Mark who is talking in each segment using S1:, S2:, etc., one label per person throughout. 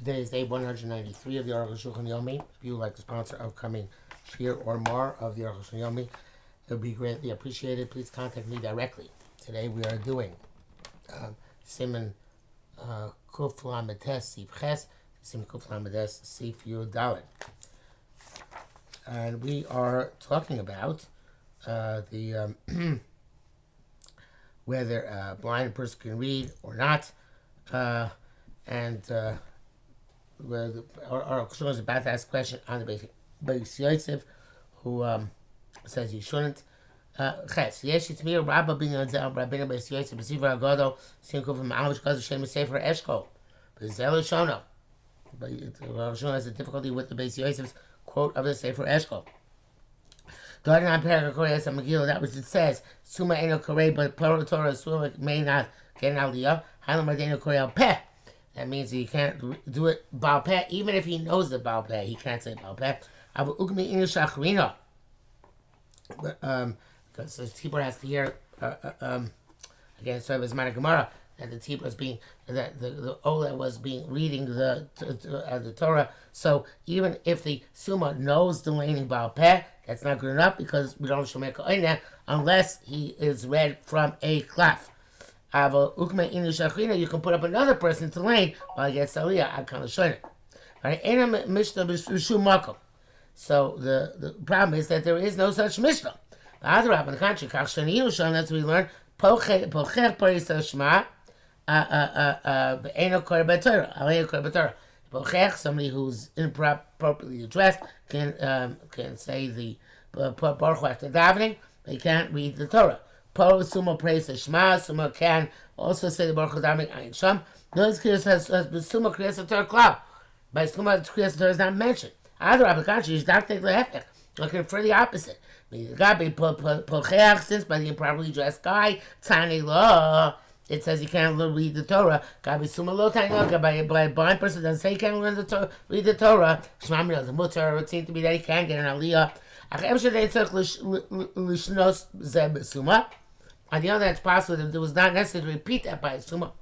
S1: Today is day 193 of the Arukh HaShulchan Yomi. If you would like to sponsor upcoming shir or mar of the Arukh HaShulchan Yomi, it would be greatly appreciated. Please contact me directly. Today we are doing Siman Kuf Lametes Sif Ches, Siman Kuf Lametes Sif Yud Dalet. And we are talking about the whether a blind person can read or not, and our Arukh is about to ask a question on the Beis Yosef, who says he shouldn't. Ches, yesh itmir Rabba bin Yonzel, Rabbina Beis Yosef, B'Sivra Agodo, Simkuf Ma'amish Gaz Hashem Sefer Eshkol, B'Zel Shono. But Arukh has a difficulty with the Beis Yosef's quote of the Sefer Eshkol. That which it says, Suma Eno Korei, but plural Torah, Suma may not get an aliyah. Halam Adeno Korei al Peh. That means he can't do it Baal Peh, even if he knows the Baal Peh, he can't say Baal Peh. Avu Ugmi Inu Shachrina. Because the Tibur has to hear, again, so it was Mana Gemara, that the Tibur was being, that the Ola was being reading the Torah. So even if the Suma knows the laning Baal Peh, that's not good enough because we don't show unless he is read from a clef. You can put up another person to lane while he gets aliyah. I kind of showing it. Right? So the problem is that there is no such mishnah. On the contrary, that's what we learn. Somebody who's inappropriately dressed can say the Baruch Hu after davening. They can't read the Torah. Suma prays the Shema. Suma can also say the Baruch Hu davening Ayin Sham. Notice Kriyas has Suma Kriyas the Torah Klal. By Suma Kriyas the Torah is not mentioned. Other applications is not taking the hefech. Looking for the opposite. Since by the improperly dressed guy, tiny law. It says he can't read the Torah. By a blind person doesn't say he can't learn read the Torah. Shema the mutter. It would seem to be that he can get an aliyah. On the other hand, it's possible that it was not necessary to repeat that by a summa.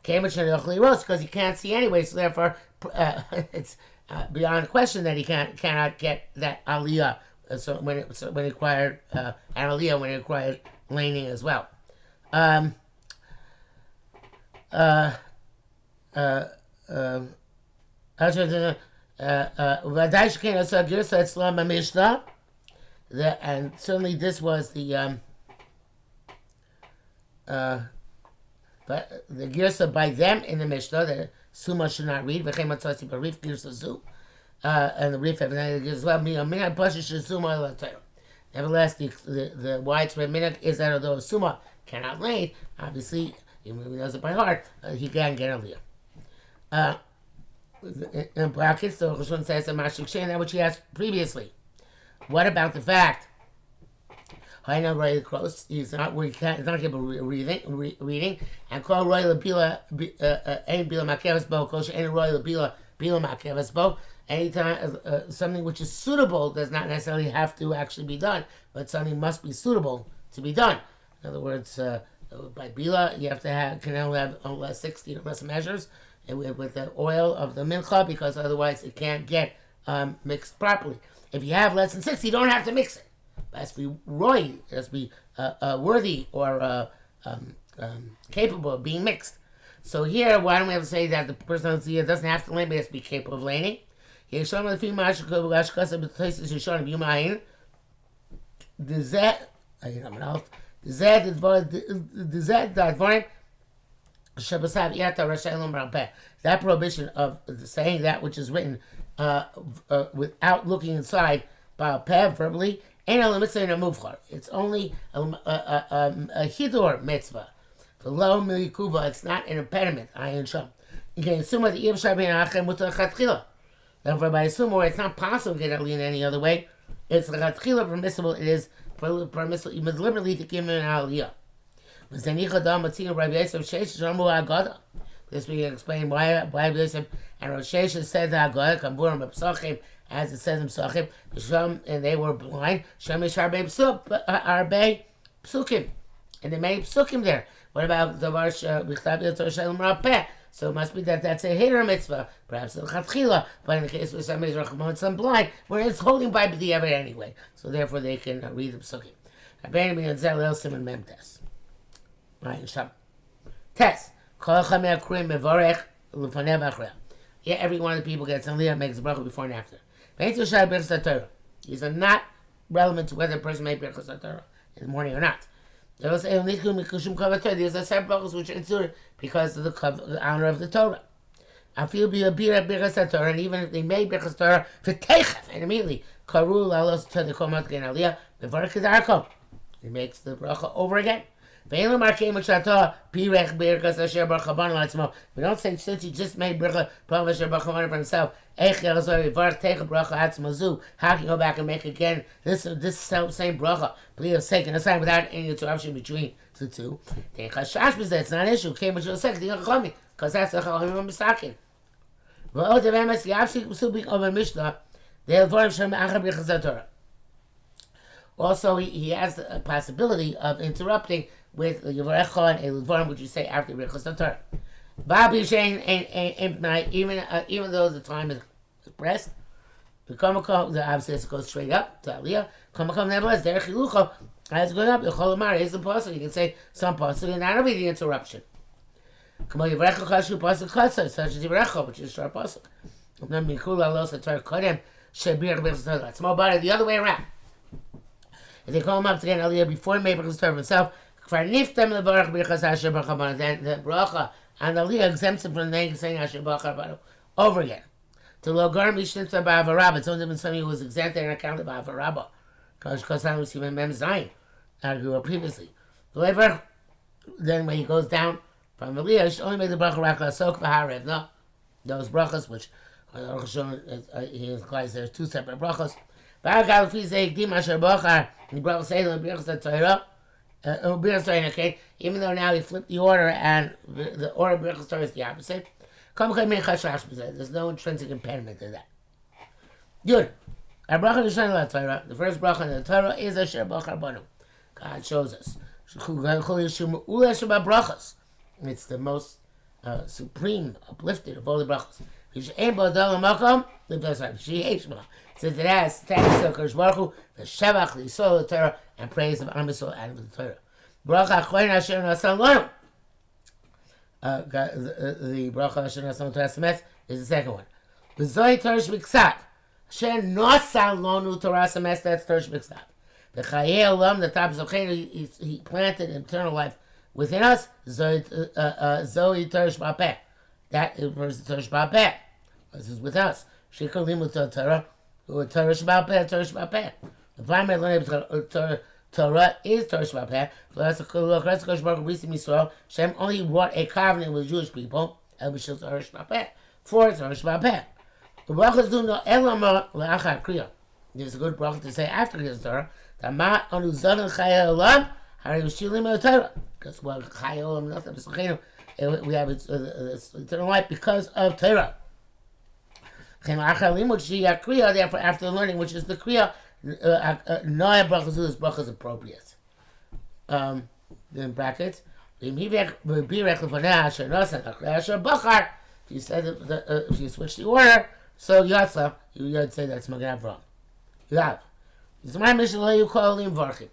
S1: Because he can't see anyway, so therefore it's beyond question that he cannot get that aliyah. So when it required an aliyah, when it required laning as well. And certainly this was the but the girsa by them in the Mishnah that Suma should not read. And the Rif as well. Nevertheless, the widespread minhag is that although Suma cannot lay, obviously, even if he knows it by heart, he can get aliyah. In brackets, the Rosh says that which he asked previously. What about the fact? I know Roy close. He's not capable of reading. And call Roy Labila ain't Bila Makevas Bo. Kosher ain't Roy Labila Makevas Bo. Anytime something which is suitable does not necessarily have to actually be done, but something must be suitable to be done. In other words, by Bila, you have to can only have 60 or less measures with the oil of the mincha, because otherwise it can't get mixed properly. If you have less than 60, you don't have to mix it. It has to be roy, it has to be worthy or capable of being mixed. So here, why don't we have to say that the person doesn't have to lane, but he has to be capable of laning? The that prohibition of saying that which is written without looking inside Baal Peh verbally, it's only a hidur mitzvah. It's not an impediment. Again, Suma the therefore, by Suma, it's not possible to get aliyah in any other way. It's permissible. It is permissible even deliberately to give him an aliyah. This we can explain why Yosef and Rosh Hashanah said that as it says in Psachim, and they were blind. Psukim, and they made psukim there. What about the Varsh? So it must be that that's a hitter mitzvah, perhaps a chatchila, but in the case where somebody's rachamon, some blind, where it's holding by the ever anyway. So therefore they can read the psukim. Rabbeinu B'Yonzel El Simon Mem Tes. Right, Shab. Tes. Kol Chamei Akrim Mevorech L'Fanei B'Achrei. Yeah, every one of the people gets aliyah, makes a bracha before and after. These are not relevant to whether a person made birchas Torah in the morning or not. These are separate brachas which are instituted because of the honor of the Torah. I feel be a birchas Torah, and even if they made birchas Torah for teichaf, and immediately karu lalos to the komat gen aliyah before kedarko, he makes the bracha over again. We don't say since he just made bracha for himself, how can you go back and make again this same bracha? Please have taken aside without any interruption between the two. It's not an issue. Because that's the Chachamim Misakin. Also, he has a possibility of interrupting with the Yevarecha and Eludvarim, which you say after Birchas Torah. Babi Shein even though the time is pressed, the obviously it goes straight up to Aliyah. Nevertheless, Derech Hilucha as going up. Yocholamar is the pasuk. You can say some pasuk, and that'll be the interruption. Kamo Yevarecha Chashu pasuk Chatzah, such as Yevarecha, which is short pasuk. It's more about it the other way around. If they call him up to get Aliyah before he made Birchas Torah himself, then the bracha and Aliyah exempts him from the saying Asher Bachar over again. To Logar Mishnitza Ba'avarabba, it's only been somebody who was exempted and accounted by Avarabba. Because I was even Mem Zayin, I grew up previously. However, then when he goes down from Aliyah, he should only make the bracha Rakla Sok V'Harev. No, those brachas, which Arukh HaShulchan, he implies there's two separate brachas. V'Hakal Fi Zei Kdim Asher Bachar, the bracha Seidel Birchas Torah. Even though now he flipped the order and the order of Birchas Torah is the opposite, there's no intrinsic impediment to that. Good. The first bracha in the Torah is Asher Bachar Banu. God shows us. It's the most supreme, uplifted of all the brachas. Since it has thanks to Kodesh Baruch Hu, the Shevach, the Yisrael, the Torah, and praise of Am Yisrael and of the Torah. Bracha Achroin Asher Nasan Lonu. The Bracha Asher Nasan Torah Semetz is the second one. V'zoi Torah Shmiksat. Asher Nasan Lonu Torah Semetz, that's Torah Shmiksat. The Chayei Olam, the top of he planted eternal life within us. Zoi Torah Shmapeh. That refers to Torah Shmapeh. This is with us. Shikol Limut Torah. Torah Shmapeh, Torah Shmapeh. The primary learning of Torah is Torah Shmapeh. Shem only wrought a covenant with Jewish people, and we shall Torah Shmapeh. For Torah Shmapeh. The brachas do no elama le'achar kriya. There's a good bracha to say after his Torah. Tama anu zadan chayei olam hari ushilim Torah. Because what chayei olam nothing. We have eternal life because of Torah. Therefore, after learning, which is the kriya, Noah brachas do this bracha is appropriate. In brackets, if you said if you switch the order, so Yatsa, you'd say that's Magen Avraham. You have. It's my mission. You call him varchim.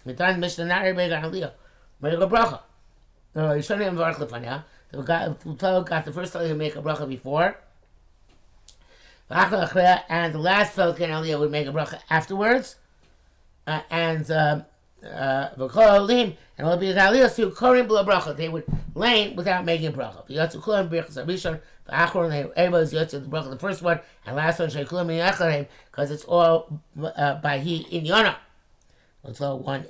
S1: The time mission not everybody got aliyah. Make a bracha. No, you shouldn't even varch lefanah. The got the first time to make a bracha before. And the last fellow aliyah would make a bracha afterwards. And v'kolim and will be the aliyah so korim below bracha. They would lane without making a bracha. V'yatzu kulam birchas harishon v'achron. Everybody is yatzu the bracha the first one and last one sheikulam miyacharem because it's all by he in Yonah. It's all one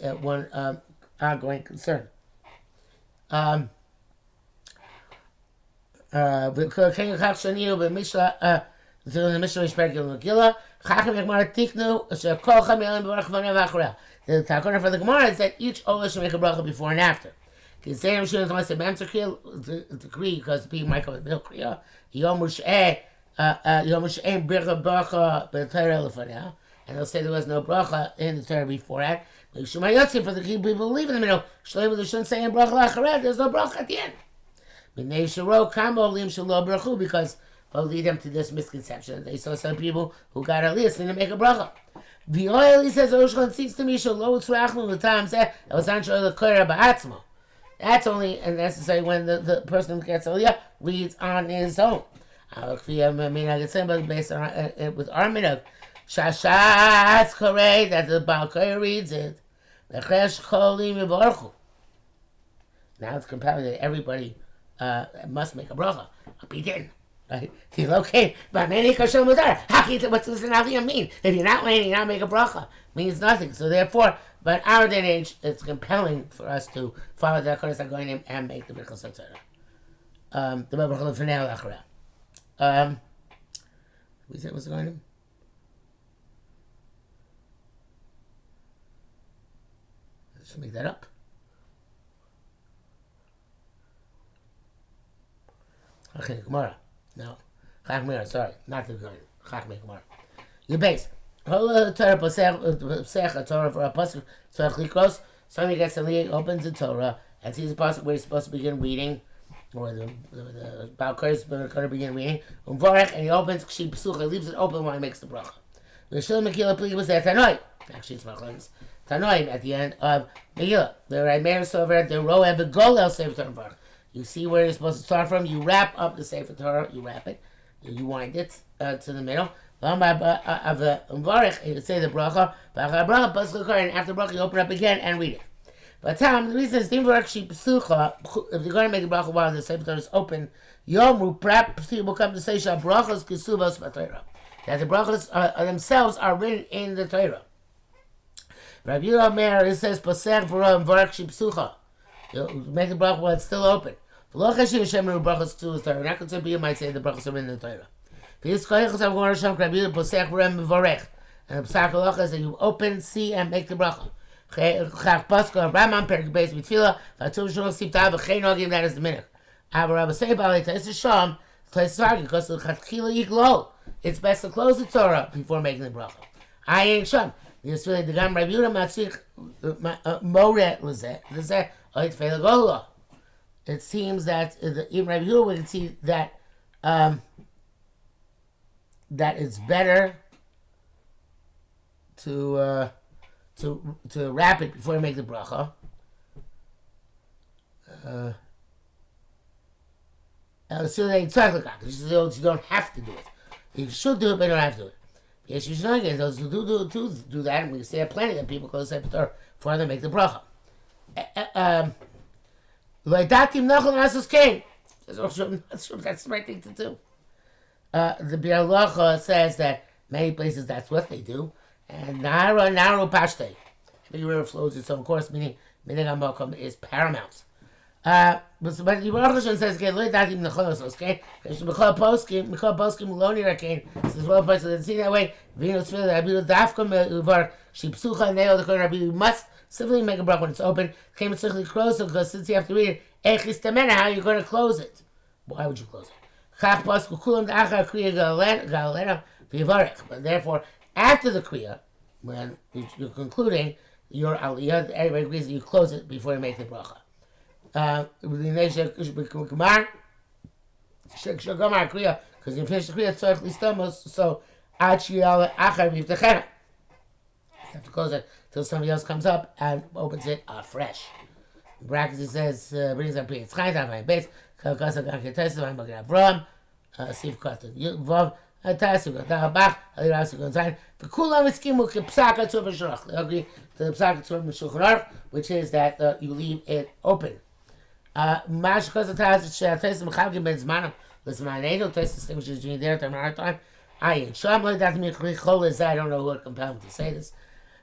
S1: ongoing concern. V'king chachshaniu b'mishla. The Mishnah is very good. Megillah. Chacham Yagmar Tiknu. Shekol Chamelim B'Barach V'Nev Achra. The Takona for the Gemara is that each Ola should make a bracha before and after. Because they don't should have the decree because the people might come with milk kriya. Yom Mush'eh bracha b'Torah lefaneh, and they'll say there was no bracha in the Torah before that. But Shumayotzi for the people who believe in the middle. Shleimu they shouldn't say in bracha la'acharet. There's no bracha at the end. Because will lead them to this misconception. They saw some people who got aliyah and to make a bracha. The oil, he says, seems to me, that's only necessary when the person who gets aliyah reads on his own. Based on with our minhag, shashatz korei, that the Baal Koreh reads it. Now it's compelling that everybody must make a bracha. Begin. Right? Okay, but what's does an aliyah mean? If you're not laying, you're not making a bracha. It means nothing. So therefore, but our day and age, it's compelling for us to follow the Kodesh HaGoyim and make the Birchas HaTorah. The Birchas HaTorah Lefnei we said what's going on? Let's make that up. Okay, Gemara. No. Chak Meir, sorry. Not the Gemara. Chak Meir, Gemara. Your base. Torah Pasech, Torah for a Pasech, Tzorach Likros. Somebody gets the lead, opens the Torah, and sees the Pasech where he's supposed to begin reading, or the Baal Koreh is going to begin reading. And he opens, Kshi Pesucha, he leaves it open while he makes the bracha. The Shil Mekillah Pli was there, Tanoi. Actually, it's Machlokes. Tanoi at the end of Megillah. The Raimer Sover, the Roeh, the Golel Sefer Torah. You see where you're supposed to start from. You wrap up the Sefer Torah. You wrap it. You wind it to the middle. Of the Mvarech, you say the bracha. And after bracha, you open up again and read it. But the reason is, if you're going to make a bracha while the Sefer Torah is open, Yomru, perhaps people will come to say brachas kesuvos b'Torah, that the brachas themselves are written in the Torah. Rabbi Yehuda Meir, it says, Pasech v'ro Mvarech shipsucha. You make the bracha while it's still open. Not consider you might say the brachas are in the Torah. And the Pesach halacha is that you open, see, and make the bracha. That is the minhag. It's best to close the Torah before making the bracha. I ain't sham. It's really the Gam Rabbi Yehuda Matzich Moret Lezeh Oit Feilagolo. It seems that even Rabbi Yehuda would see that that it's better to wrap it before you make the bracha. So they talk like that. You don't have to do it. You should do it, but you don't have to do it. Yes, you should not get those who do that, and we see plenty of people go to the Torah before they make the bracha. That's the right thing to do. The Biur Halacha says that many places that's what they do, and Naru Pashte. Every river flows its own course, meaning Minhag HaMokom is paramount. But the Baruch Hashem says, "Okay, look at him necholos, okay? Michal poskim loni rakein." Says well, but so see that way. V'ino tzvil Rabbi Dafka me'uvar shipsucha neil the Rabbi. You must simply make a bracha when it's open. Came tzrichli close because since you have to read it, echis temena, how are you going to close it? Why would you close it? Chach posku kulam da'achar kriya galena v'yivarech. But therefore, after the kriya, when you're concluding your aliyah, everybody agrees that you close it before you make the bracha. Because you finish the kriya, so you have to close it till somebody else comes up and opens it afresh. In brackets it says, brings up Priya Tzchayim, Tavayim Beis, Kalkasa Ganke Tesis, Tavayim Bagan Avram, Siv Kotten Vav, Tasiv Gatav Bach, Alirasi Gonzayin, the Kulam Eskimu Kipsaka Tzur B'Shulchan. They agree to the Psaka Tzur B'Shulchan Aruch, which is that you leave it open. Mash Kosa Taz Tesis Mechavgim Ben Zmanam, L'Zmanenu, Tesis distinguishes between their time and our time. I don't know who would compel him to say this.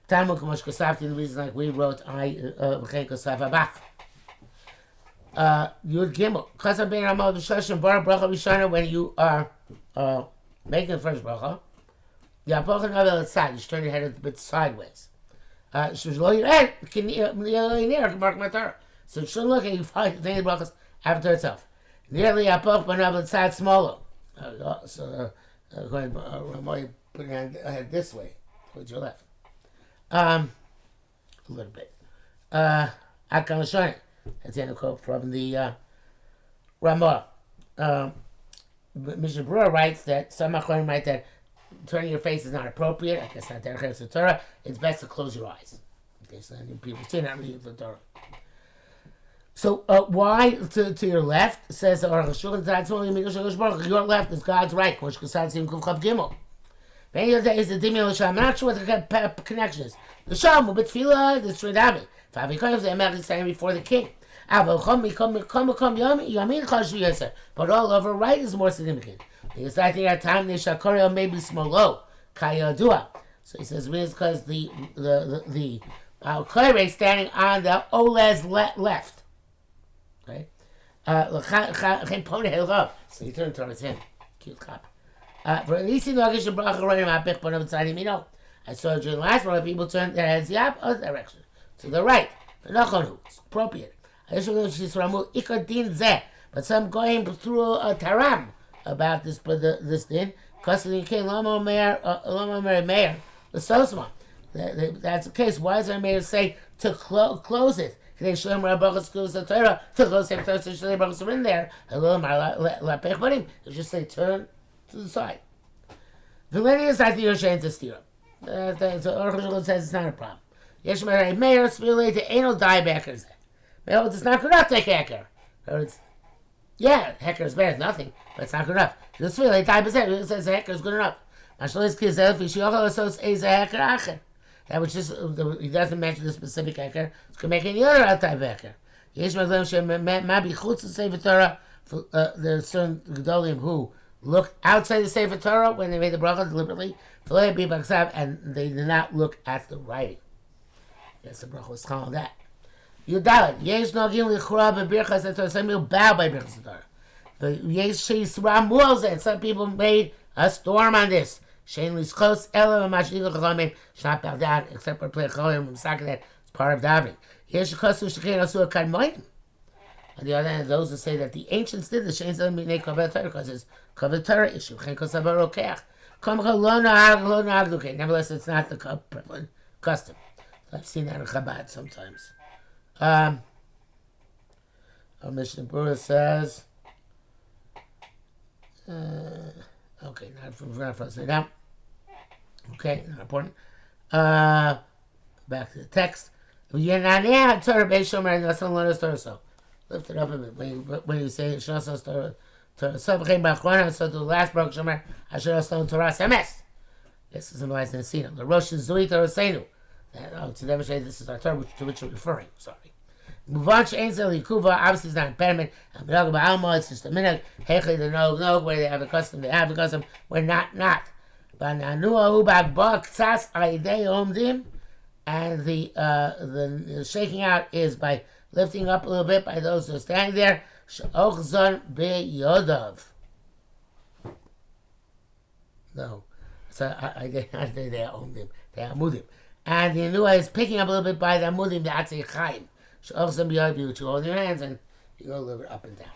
S1: Talmud Kamosh Kosafti, the reason like we wrote, V'chein Kosaf Abach. Yud Gimel. Chasam Ben Ramah V'Shoshim Bar Bracha Rishana, when you are making the first bracha, Yapach and Avel side, you should turn your head a bit sideways. Shuzlo your head, Mark Matar. So you shouldn't look and you find the thing brachas after itself. Nearly Yapach Ben Avel side smaller. So Ramah put your head this way, towards your left. A little bit. Akam Shani. That's the end of quote from the Ramah. Mishnah Berurah writes that some Achronim write that turning your face is not appropriate. I guess not derech Torah. It's best to close your eyes. Okay, so then people see not reading the Torah. So why to your left says Arukh HaShulchan, your left is God's right. Is the Dimion I'm not sure what the connection is. The Sham will be Tefillah, the Sri David. Because the American standing before the king. But all over right is more significant. Because I think at time the Shakorio may be smolo, Kayadua. So he says it's because the Koire is standing on the Olez left. Okay? So he turned towards him. Cute cop. I saw during the last one people turned their heads the opposite direction, to the right. It's appropriate. But some going through a taram about this din. That's the case. Why does our mayor say to close it? To close in there. Just say turn to the side. Vilenia is not the Yoshen to steer. So Arukh HaShulchan says it's not a problem. Yesh Meir Svilei to anal diebackers. Well, it's not good enough to take hecker. Yeah, hecker is better than nothing, but it's not good enough. The Svilei diebackers, it says hecker is good enough. That which is, he doesn't mention the specific hecker, it can make any other type of hecker. Yesh Meir Mabi Chutz and Sefer Torah, there's certain Gedolim who looked outside the Sefer Torah when they made the bracha deliberately, and they did not look at the writing. Yes, the bracha was called that. Yudalad, yesh nogim lichura bebirchas Torah. Some people bow by birchas Torah. Yesh sheisra mualze, and some people made a storm on this. Shein lischos ela v'mashnik l'chamim. Should not bow down except for play chalim and second that it's part of davening. Yesh kosu shechein asu kadmoim. On the other hand, those who say that the ancients did the shein zeh minei kavod Torah because it's kavod Torah issue. Chen kosavar rokeach. Nevertheless, it's not the prevalent custom. I've seen that in Chabad sometimes. Our Mishnah Berurah says, okay, not for us now. Okay, not important. Back to the text. Lift it up a bit. When you say Shnasos Torah, so the last Baruch Shomer, Asher Torah Semes. This is symbolized in the scene. The Rosh Zui Torah Seinu. To demonstrate this is our Torah to which we're referring. Sorry. Muvanch Ainzel Yikuva, obviously it's not impediment. And B'Nagah Ba'alma, it's just a minute. Hechli the no, where they have a custom, they have a custom, where not. But Nanua Ubak Bak Tzas Aidei Omdim, and the shaking out is by lifting up a little bit by those who are standing there. She'ochzon be'yodav. No. So they are omdim. They are mudim. And the Nanua is picking up a little bit by the mudim, the atzei chaim. She'ochzon be'yodav, you hold your hands and you go a little bit up and down.